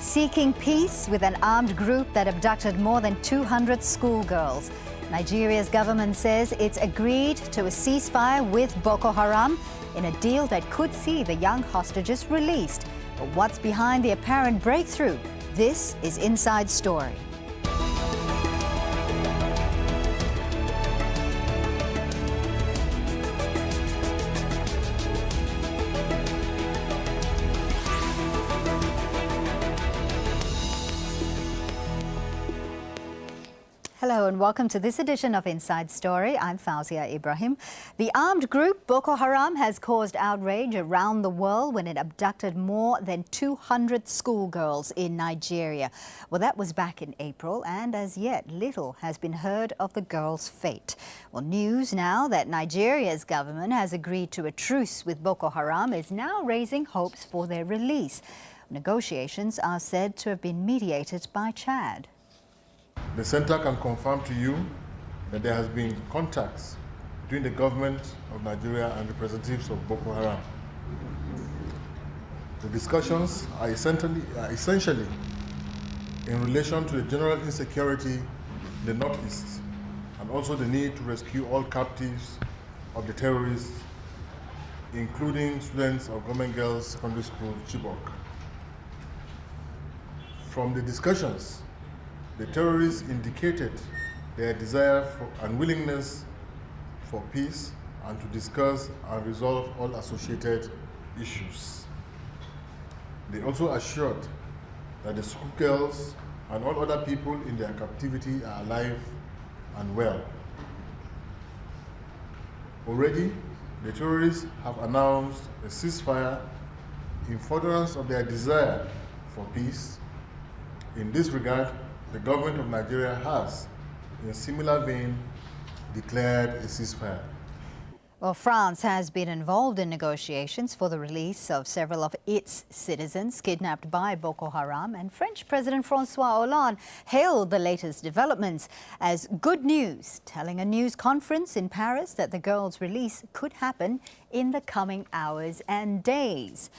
seeking peace with an armed group that abducted more than 200 schoolgirls. Nigeria's government says it's agreed to a ceasefire with Boko Haram in a deal that could see the young hostages released. But what's behind the apparent breakthrough? This is Inside Story. Hello and welcome to this edition of Inside Story. I'm Fauzia Ibrahim. The armed group Boko Haram has caused outrage around the world when it abducted more than 200 schoolgirls in Nigeria. Well, that was back in April, and as yet little has been heard of the girls' fate. Well, news now that Nigeria's government has agreed to a truce with Boko Haram is now raising hopes for their release. Negotiations are said to have been mediated by Chad. The Center can confirm to you that there has been contacts between the government of Nigeria and representatives of Boko Haram. The discussions are essentially in relation to the general insecurity in the northeast and also the need to rescue all captives of the terrorists, including students of Government Girls Secondary School, Chibok. From the discussions, the terrorists indicated their desire for and willingness for peace and to discuss and resolve all associated issues. They also assured that the schoolgirls and all other people in their captivity are alive and well. Already, the terrorists have announced a ceasefire in furtherance of their desire for peace. In this regard, the government of Nigeria has, in a similar vein, declared a ceasefire. Well, France has been involved in negotiations for the release of several of its citizens kidnapped by Boko Haram, and French President Francois Hollande hailed the latest developments as good news, telling a news conference in Paris that the girls' release could happen in the coming hours and days.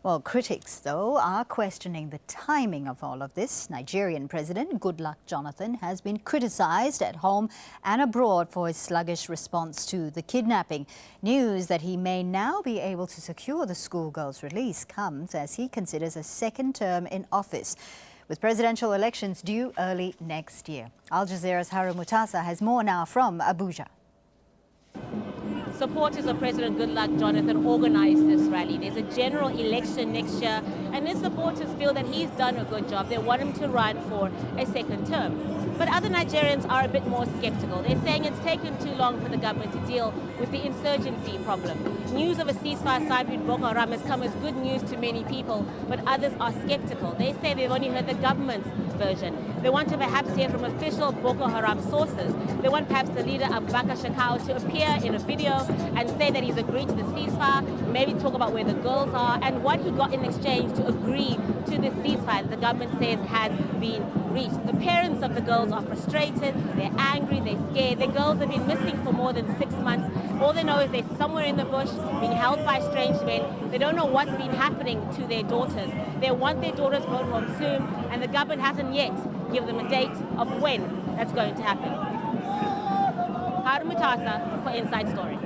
Well, critics, though, are questioning the timing of all of this. Nigerian President Goodluck Jonathan has been criticized at home and abroad for his sluggish response to the kidnapping. News that he may now be able to secure the schoolgirls' release comes as he considers a second term in office, with presidential elections due early next year. Al Jazeera's Harun Mutasa has more now from Abuja. Supporters of President Goodluck Jonathan organized this rally. There's a general election next year, and his supporters feel that he's done a good job. They want him to run for a second term. But other Nigerians are a bit more skeptical. They're saying it's taken too long for the government to deal with the insurgency problem. News of a ceasefire side with Boko Haram has come as good news to many people, but others are skeptical. They say they've only heard the government's version. They want to perhaps hear from official Boko Haram sources. They want perhaps the leader Abubakar Shekau to appear in a video and say that he's agreed to the ceasefire, maybe talk about where the girls are and what he got in exchange to agree to the ceasefire that the government says has been reached. The parents of the girls are frustrated, they're angry, they're scared. Their girls have been missing for more than 6 months. All they know is they're somewhere in the bush, being held by strange men. They don't know what's been happening to their daughters. They want their daughters brought home soon, and the government hasn't yet given them a date of when that's going to happen. Harun Mutasa for Inside Story.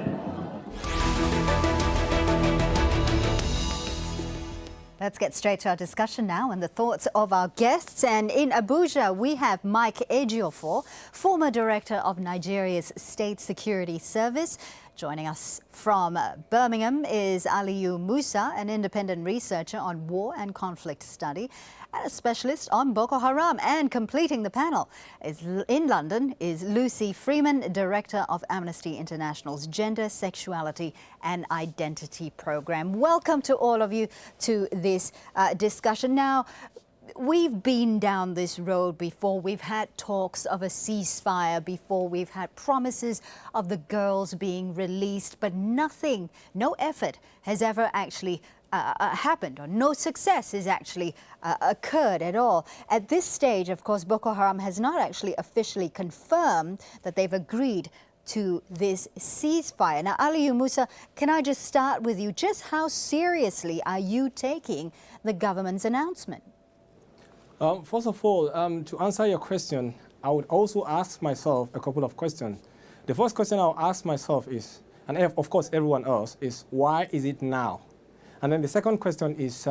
Let's get straight to our discussion now and the thoughts of our guests. And in Abuja, we have Mike Ejiofor, former director of Nigeria's State Security Service. Joining us from Birmingham is Aliyu Musa, an independent researcher on war and conflict study and a specialist on Boko Haram. And completing the panel in London is Lucy Freeman, director of Amnesty International's Gender, Sexuality and Identity program. Welcome to all of you to this discussion. Now, we've been down this road before. We've had talks of a ceasefire before. We've had promises of the girls being released, but nothing, no effort has ever actually happened, or no success has actually occurred at all. At this stage, of course, Boko Haram has not actually officially confirmed that they've agreed to this ceasefire. Now, Aliyu Musa, can I just start with you? Just how seriously are you taking the government's announcement? First of all, to answer your question, I would also ask myself a couple of questions. The first question I'll ask myself is, and of course everyone else, is why is it now? And then the second question is,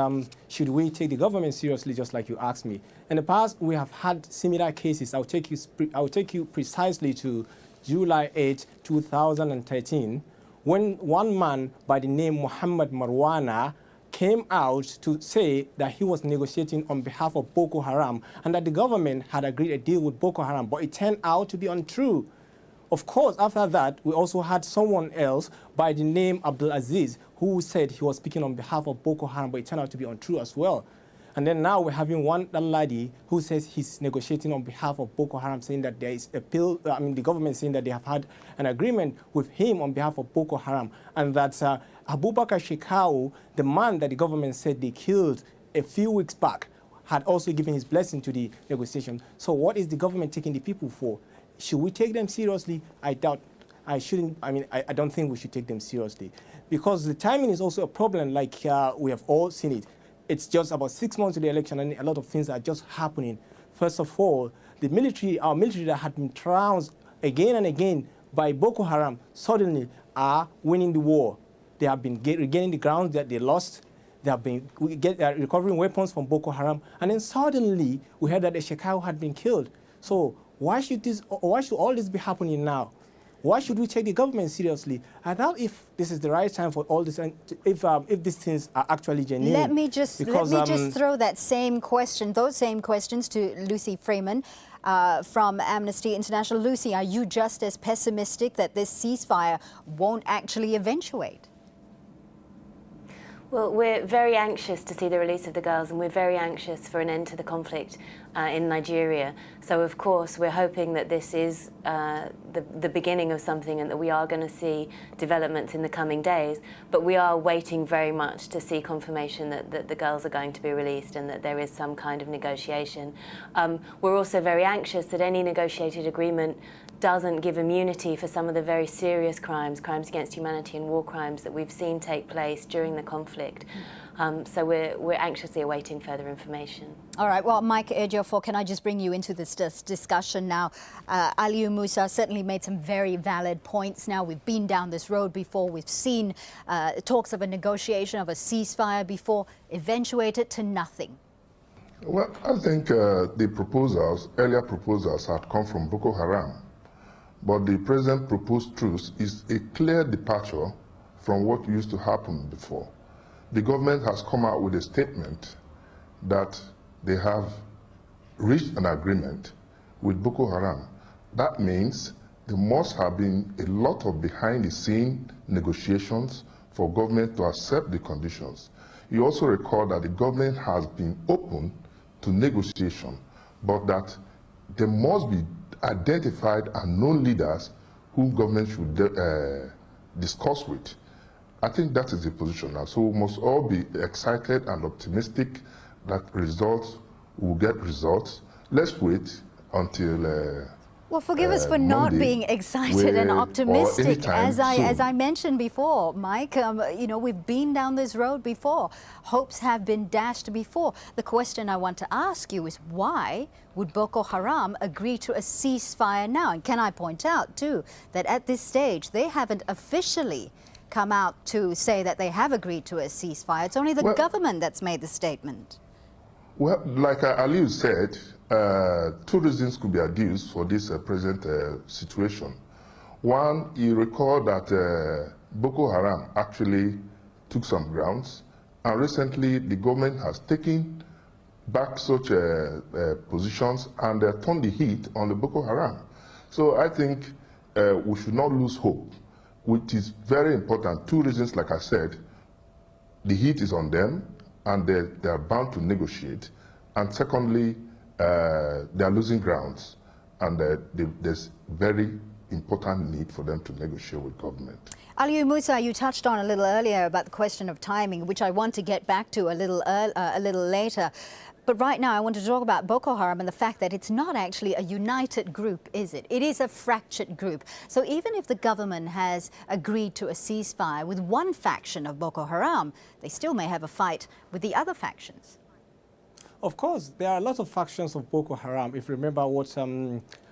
should we take the government seriously, just like you asked me? In the past, we have had similar cases. I'll take you precisely to July 8, 2013, when one man by the name Muhammad Marwana came out to say that he was negotiating on behalf of Boko Haram and that the government had agreed a deal with Boko Haram, but it turned out to be untrue. Of course, after that, we also had someone else by the name Abdul Aziz who said he was speaking on behalf of Boko Haram, but it turned out to be untrue as well. And then now we're having one lady who says he's negotiating on behalf of Boko Haram, saying that there is the government saying that they have had an agreement with him on behalf of Boko Haram, and that Abubakar Shekau, the man that the government said they killed a few weeks back, had also given his blessing to the negotiation. So what is the government taking the people for? Should we take them seriously? I doubt. I don't think we should take them seriously, because the timing is also a problem, like we have all seen it. It's just about 6 months to the election, and a lot of things are just happening. First of all, the military, our military that had been trounced again and again by Boko Haram, suddenly are winning the war. They have been regaining the ground that they lost. They have been recovering weapons from Boko Haram, and then suddenly we heard that the Shekau had been killed. So why should all this be happening now? Why should we take the government seriously? I doubt if this is the right time for all this, if these things are actually genuine. Let me just throw that same question, those same questions to Lucy Freeman from Amnesty International. Lucy, are you just as pessimistic that this ceasefire won't actually eventuate? Well, we're very anxious to see the release of the girls, and we're very anxious for an end to the conflict in Nigeria. So, of course, we're hoping that this is the beginning of something and that we are going to see developments in the coming days. But we are waiting very much to see confirmation that the girls are going to be released and that there is some kind of negotiation. We're also very anxious that any negotiated agreement doesn't give immunity for some of the very serious crimes against humanity and war crimes that we've seen take place during the conflict. So we're anxiously awaiting further information. All right, well, Mike Ejiofor, can I just bring you into this discussion now? Aliyu Musa certainly made some very valid points now. We've been down this road before. We've seen talks of a negotiation of a ceasefire before, eventuated to nothing. Well, I think the earlier proposals had come from Boko Haram. But the present proposed truce is a clear departure from what used to happen before. The government has come out with a statement that they have reached an agreement with Boko Haram. That means there must have been a lot of behind-the-scene negotiations for government to accept the conditions. You also recall that the government has been open to negotiation, but that there must be identified and known leaders whom government should discuss with. I think that is the position now. So we must all be excited and optimistic that results will get results. Let's wait until well, forgive us for not being excited and optimistic. As I mentioned before, Mike, you know, we've been down this road before. Hopes have been dashed before. The question I want to ask you is why would Boko Haram agree to a ceasefire now? And can I point out, too, that at this stage, they haven't officially come out to say that they have agreed to a ceasefire. It's only the government that's made the statement. Well, like Aliyu said, two reasons could be adduced for this present situation. One, you recall that Boko Haram actually took some grounds, and recently the government has taken back such positions and turned the heat on the Boko Haram. So I think we should not lose hope, which is very important. Two reasons, like I said, the heat is on them, and they are bound to negotiate. And secondly, they are losing grounds, and there's very important need for them to negotiate with government. Aliyu Musa, you touched on a little earlier about the question of timing, which I want to get back to a little later. But right now I want to talk about Boko Haram and the fact that it's not actually a united group, is it? It is a fractured group. So even if the government has agreed to a ceasefire with one faction of Boko Haram, they still may have a fight with the other factions. Of course, there are a lot of factions of Boko Haram. If you remember what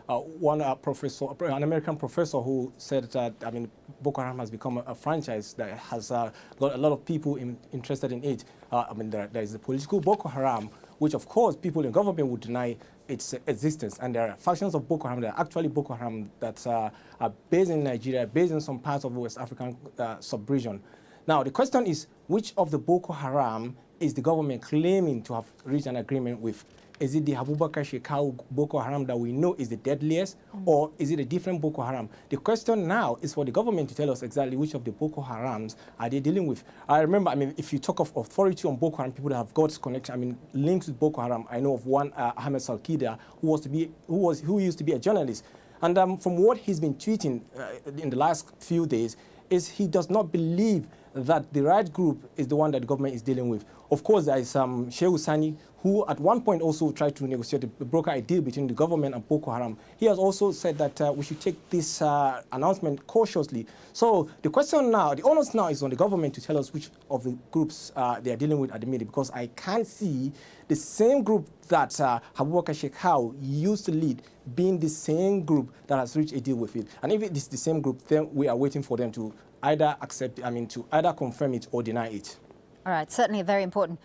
one professor, an American professor who said that, I mean, Boko Haram has become a franchise that has got a lot of people interested in it. I mean, there is the political Boko Haram, which of course people in government would deny its existence. And there are factions of Boko Haram that are actually Boko Haram that are based in Nigeria, based in some parts of the West African sub-region. Now, the question is, which of the Boko Haram is the government claiming to have reached an agreement with? Is it the Abubakar Shekau Boko Haram that we know is the deadliest, or is it a different Boko Haram? The question now is for the government to tell us exactly which of the Boko Harams are they dealing with. I remember, I mean, if you talk of authority on Boko Haram, people that have got connection, I mean, links with Boko Haram. I know of one, Ahmed Salkida, who used to be a journalist. And from what he's been tweeting in the last few days, is he does not believe that the right group is the one that the government is dealing with. Of course, there is Shehu Sani, who at one point also tried to negotiate, broker a deal between the government and Boko Haram. He has also said that we should take this announcement cautiously. So the question now, the onus now is on the government to tell us which of the groups they are dealing with at the minute, because I can't see the same group that Abubakar Shekau used to lead being the same group that has reached a deal with it. And if it is the same group, then we are waiting for them to either accept, I mean, to either confirm it or deny it. All right, certainly a very important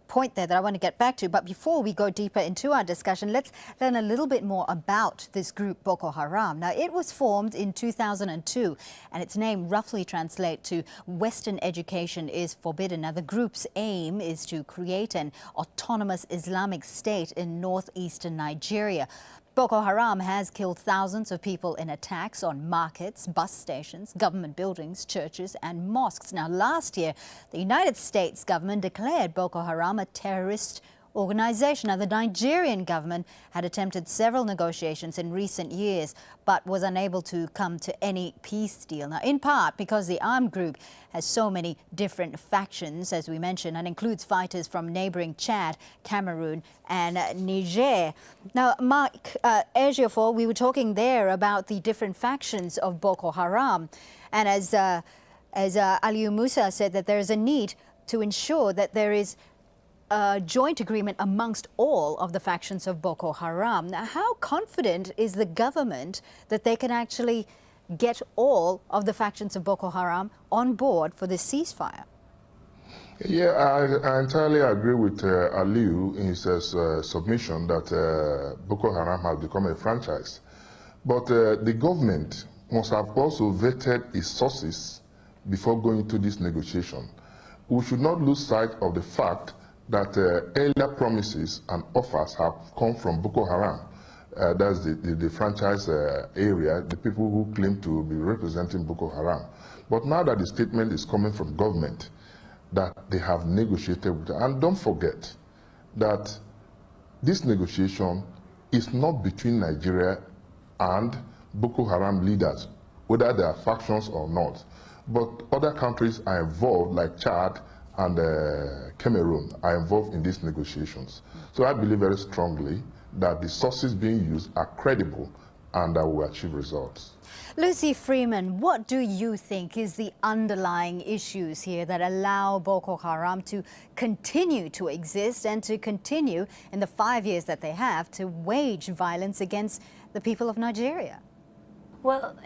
point there that I want to get back to. But before we go deeper into our discussion, let's learn a little bit more about this group, Boko Haram. Now, it was formed in 2002, and its name roughly translates to Western education is forbidden. Now, the group's aim is to create an autonomous Islamic state in northeastern Nigeria. Boko Haram has killed thousands of people in attacks on markets, bus stations, government buildings, churches and mosques. Now, last year, the United States government declared Boko Haram a terrorist organization. Now, the Nigerian government had attempted several negotiations in recent years, but was unable to come to any peace deal. Now, in part because the armed group has so many different factions, as we mentioned, and includes fighters from neighboring Chad, Cameroon and Niger. Now, Mike Ejiofor, we were talking there about the different factions of Boko Haram. And as Aliyu Musa said, that there is a need to ensure that there is a joint agreement amongst all of the factions of Boko Haram. Now, how confident is the government that they can actually get all of the factions of Boko Haram on board for this ceasefire? Yeah, I entirely agree with Aliyu in his submission that Boko Haram has become a franchise. But the government must have also vetted its sources before going to this negotiation. We should not lose sight of the fact that earlier promises and offers have come from Boko Haram. That's the franchise area, the people who claim to be representing Boko Haram. But now that the statement is coming from government, that they have negotiated with, and don't forget that this negotiation is not between Nigeria and Boko Haram leaders, whether they are factions or not. But other countries are involved, like Chad and Cameroon are involved in these negotiations. So I believe very strongly that the sources being used are credible and that will achieve results. Lucy Freeman, what do you think is the underlying issues here that allow Boko Haram to continue to exist and to continue in the 5 years that they have to wage violence against the people of Nigeria? Well,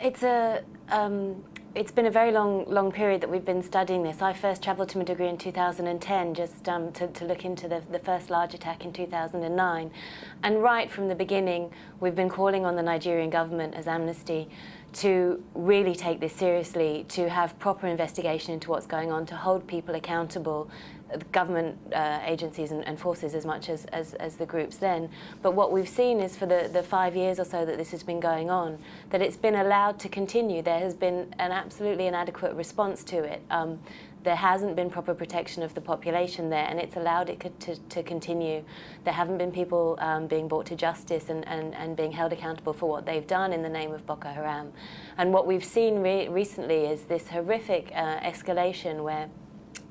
it's been a very long period that we've been studying this. I first travelled to Maiduguri in 2010 just to look into the first large attack in 2009. And right from the beginning, we've been calling on the Nigerian government as Amnesty to really take this seriously, to have proper investigation into what's going on, to hold people accountable, government agencies and forces as much as the groups then. But what we've seen is for the 5 years or so that this has been going on, that it's been allowed to continue. There has been an absolutely inadequate response to it. There hasn't been proper protection of the population there, and it's allowed it to continue. There haven't been people being brought to justice and being held accountable for what they've done in the name of Boko Haram. And what we've seen recently is this horrific escalation where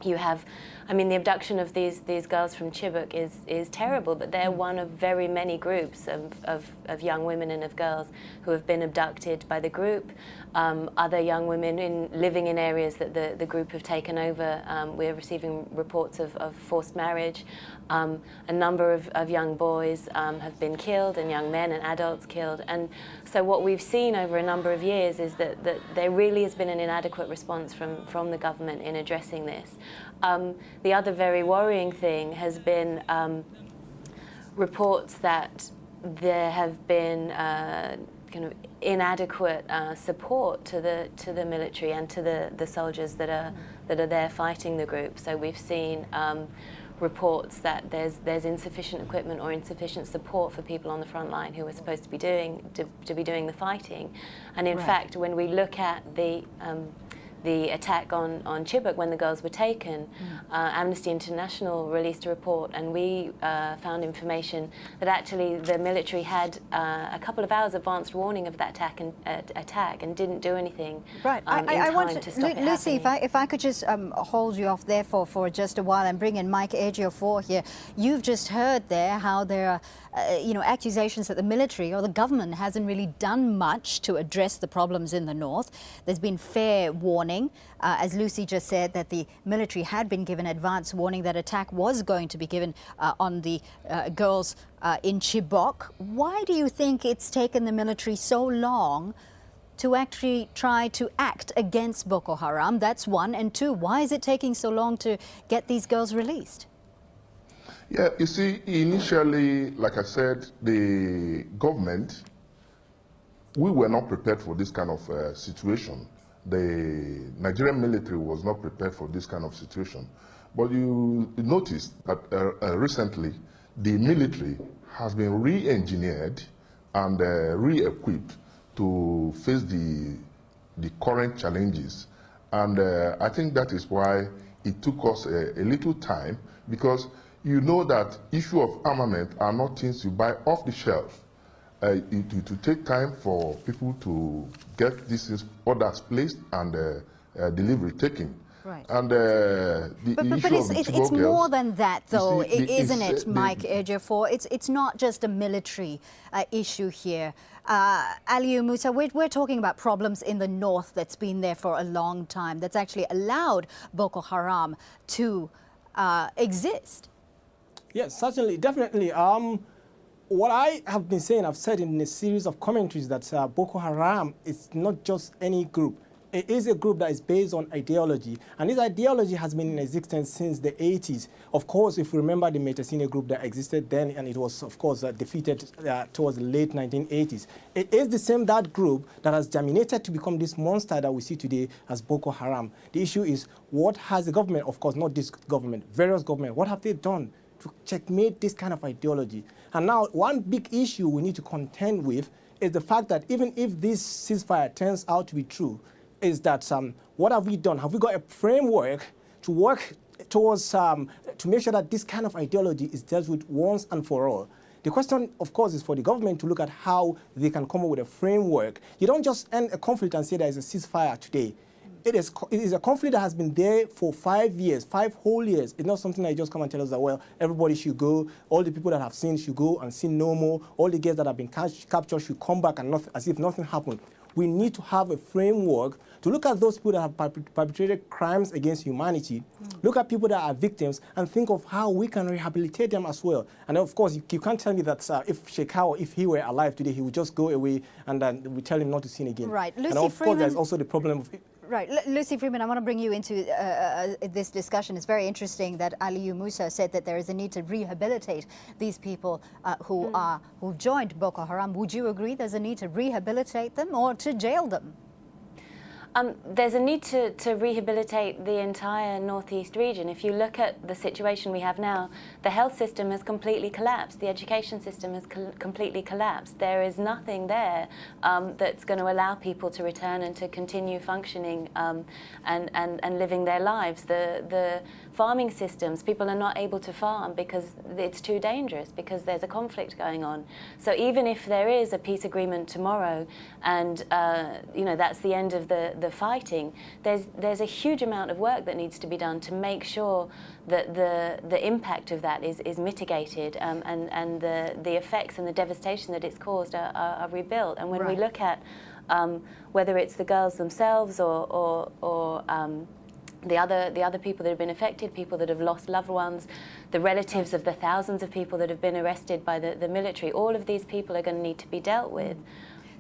You have, I mean, the abduction of these girls from Chibok is terrible, but they're one of very many groups of young women and of girls who have been abducted by the group. Other young women living in areas that the group have taken over. We're receiving reports of forced marriage. A number of young boys have been killed, and young men and adults killed. And so what we've seen over a number of years is that there really has been an inadequate response from the government in addressing this. The other very worrying thing has been reports that there have been kind of inadequate support to the military and to the soldiers that are there fighting the group. So we've seen reports that there's insufficient equipment or insufficient support for people on the front line who are supposed to be doing the fighting. And in fact, when we look at the attack on Chibok when the girls were taken, Amnesty International released a report, and we found information that actually the military had a couple of hours advanced warning of that attack and didn't do anything right. I want to stop it Lucy, happening. if I could just hold you off there for just a while and bring in Mike Ejiofor here. You've just heard there how there are accusations that the military or the government hasn't really done much to address the problems in the north. There's been fair warning, as Lucy just said, that the military had been given advance warning that attack was going to be given on the girls in Chibok. Why do you think it's taken the military so long to actually try to act against Boko Haram? That's one. And two, why is it taking so long to get these girls released? Yeah, you see, initially, like I said, the government, we were not prepared for this kind of situation. The Nigerian military was not prepared for this kind of situation. But you notice that recently, the military has been re-engineered and re-equipped to face the current challenges. And I think that is why it took us a little time, because you know that issue of armament are not things you buy off the shelf. It will take time for people to get these orders placed and delivery taken. Right. And But it's more than that, though, isn't it, Mike Ejiofor? It's not just a military issue here. Aliyu Musa, we're talking about problems in the north that's been there for a long time, that's actually allowed Boko Haram to exist. Yes, certainly, definitely. What I have been saying, I've said in a series of commentaries that Boko Haram is not just any group. It is a group that is based on ideology, and this ideology has been in existence since the 80s. Of course, if you remember the Metasine group that existed then, and it was, of course, defeated towards the late 1980s. It is that group that has germinated to become this monster that we see today as Boko Haram. The issue is, what has the government, of course, not this government, various governments, what have they done to checkmate this kind of ideology? And now, one big issue we need to contend with is the fact that even if this ceasefire turns out to be true, is that what have we done? Have we got a framework to work towards, to make sure that this kind of ideology is dealt with once and for all? The question, of course, is for the government to look at how they can come up with a framework. You don't just end a conflict and say there is a ceasefire today. It is a conflict that has been there for 5 years, 5 whole years. It's not something that you just come and tell us that, well, everybody should go, all the people that have seen should go and sin no more, all the girls that have been captured should come back and as if nothing happened. We need to have a framework to look at those people that have perpetrated crimes against humanity, look at people that are victims, and think of how we can rehabilitate them as well. And of course, you can't tell me that if Shekau, if he were alive today, he would just go away and then we tell him not to sin again. Right. Lucy and of Freeman, course, there's also the problem of... Right. Lucy Freeman, I want to bring you into this discussion. It's very interesting that Aliyu Musa said that there is a need to rehabilitate these people who've joined Boko Haram. Would you agree there's a need to rehabilitate them or to jail them? There's a need to rehabilitate the entire northeast region. If you look at the situation we have now, the health system has completely collapsed. The education system has completely collapsed. There is nothing there that's going to allow people to return and to continue functioning and living their lives. The farming systems, people are not able to farm because it's too dangerous, because there's a conflict going on. So even if there is a peace agreement tomorrow and that's the end of the the fighting, there's a huge amount of work that needs to be done to make sure that the impact of that is mitigated, and the effects and the devastation that it's caused are rebuilt. And when we look at whether it's the girls themselves or the other people that have been affected, people that have lost loved ones, the relatives of the thousands of people that have been arrested by the military, all of these people are going to need to be dealt with.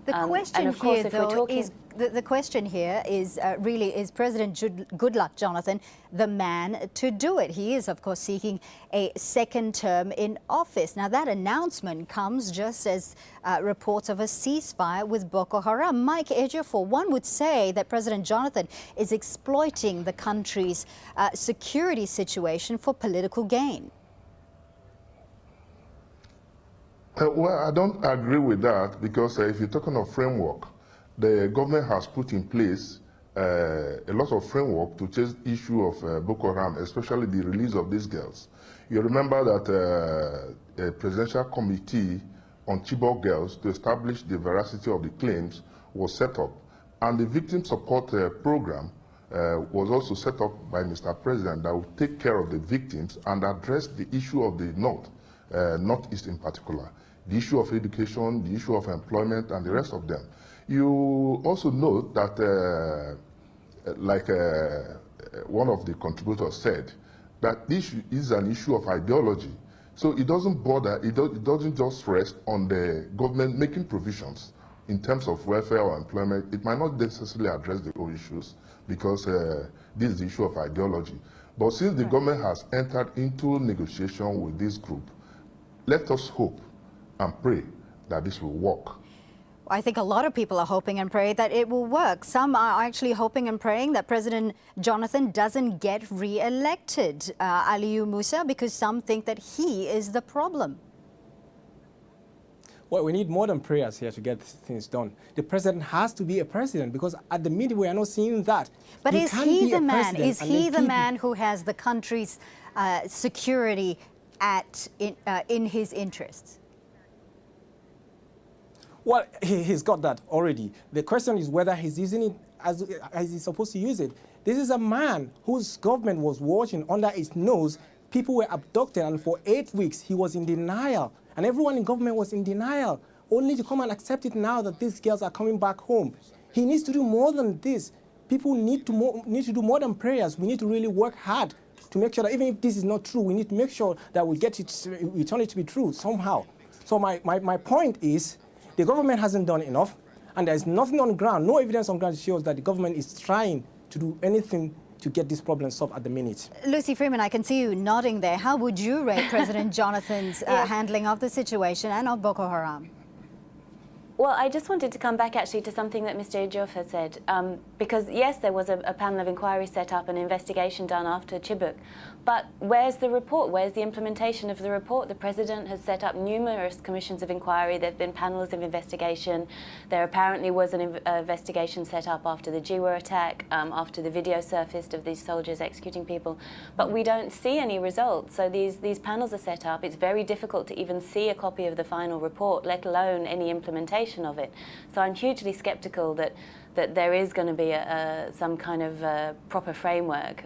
The question here, though, is the question here is really, is President Goodluck Jonathan the man to do it? He is, of course, seeking a second term in office. Now, that announcement comes just as reports of a ceasefire with Boko Haram. Mike Ejiofor, one would say that President Jonathan is exploiting the country's security situation for political gain. Well, I don't agree with that, because if you're talking of framework, the government has put in place a lot of framework to chase the issue of Boko Haram, especially the release of these girls. You remember that a presidential committee on Chibok girls to establish the veracity of the claims was set up, and the victim support program was also set up by Mr. President that would take care of the victims and address the issue of the Northeast in particular, the issue of education, the issue of employment, and the rest of them. You also note that, one of the contributors said, that this is an issue of ideology. So it doesn't bother, it doesn't just rest on the government making provisions in terms of welfare or employment. It might not necessarily address the whole issues, because this is the issue of ideology. But since the government has entered into negotiation with this group, let us hope and pray that this will work. I think a lot of people are hoping and praying that it will work. Some are actually hoping and praying that President Jonathan doesn't get re-elected, Aliyu Musa, because some think that he is the problem. Well, we need more than prayers here to get things done. The president has to be a president, because at the minute we are not seeing that. But is he the man? Is he the man who has the country's security in his interests? Well, he's got that already. The question is whether he's using it as he's supposed to use it. This is a man whose government was watching under his nose. People were abducted, and for 8 weeks he was in denial. And everyone in government was in denial, only to come and accept it now that these girls are coming back home. He needs to do more than this. People need to do more than prayers. We need to really work hard to make sure that even if this is not true, we need to make sure that we turn it to be true somehow. So my point is, the government hasn't done enough, and there's nothing on the ground, no evidence on the ground shows that the government is trying to do anything to get this problem solved at the minute. Lucy Freeman, I can see you nodding there. How would you rate President Jonathan's handling of the situation and of Boko Haram? Well, I just wanted to come back actually to something that Mr. Ejiofor said, because yes, there was a panel of inquiry set up, an investigation done after Chibok, but where's the report? Where's the implementation of the report? The President has set up numerous commissions of inquiry. There have been panels of investigation. There apparently was an investigation set up after the Jazeera attack, after the video surfaced of these soldiers executing people, but we don't see any results. So these panels are set up. It's very difficult to even see a copy of the final report, let alone any implementation of it. So I'm hugely skeptical that there is going to be some kind of proper framework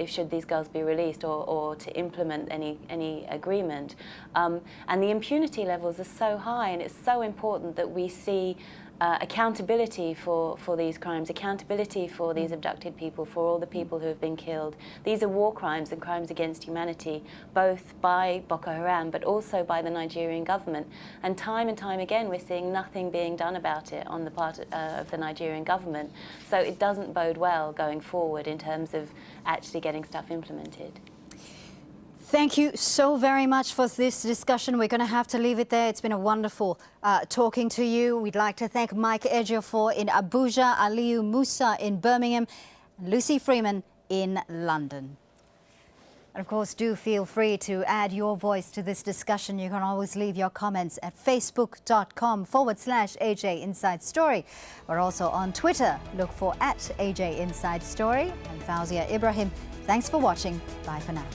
should these girls be released, or to implement any agreement. And the impunity levels are so high, and it's so important that we see accountability for these crimes, accountability for these abducted people, for all the people who have been killed. These are war crimes and crimes against humanity, both by Boko Haram but also by the Nigerian government. And time again we're seeing nothing being done about it on the part of the Nigerian government. So it doesn't bode well going forward in terms of actually getting stuff implemented. Thank you so very much for this discussion. We're going to have to leave it there. It's been a wonderful talking to you. We'd like to thank Mike Ejiofor in Abuja, Aliyu Musa in Birmingham, and Lucy Freeman in London. And of course, do feel free to add your voice to this discussion. You can always leave your comments at facebook.com/AJ Inside Story. We're also on Twitter. Look for @AJ Inside Story. And Fauzia Ibrahim, thanks for watching. Bye for now.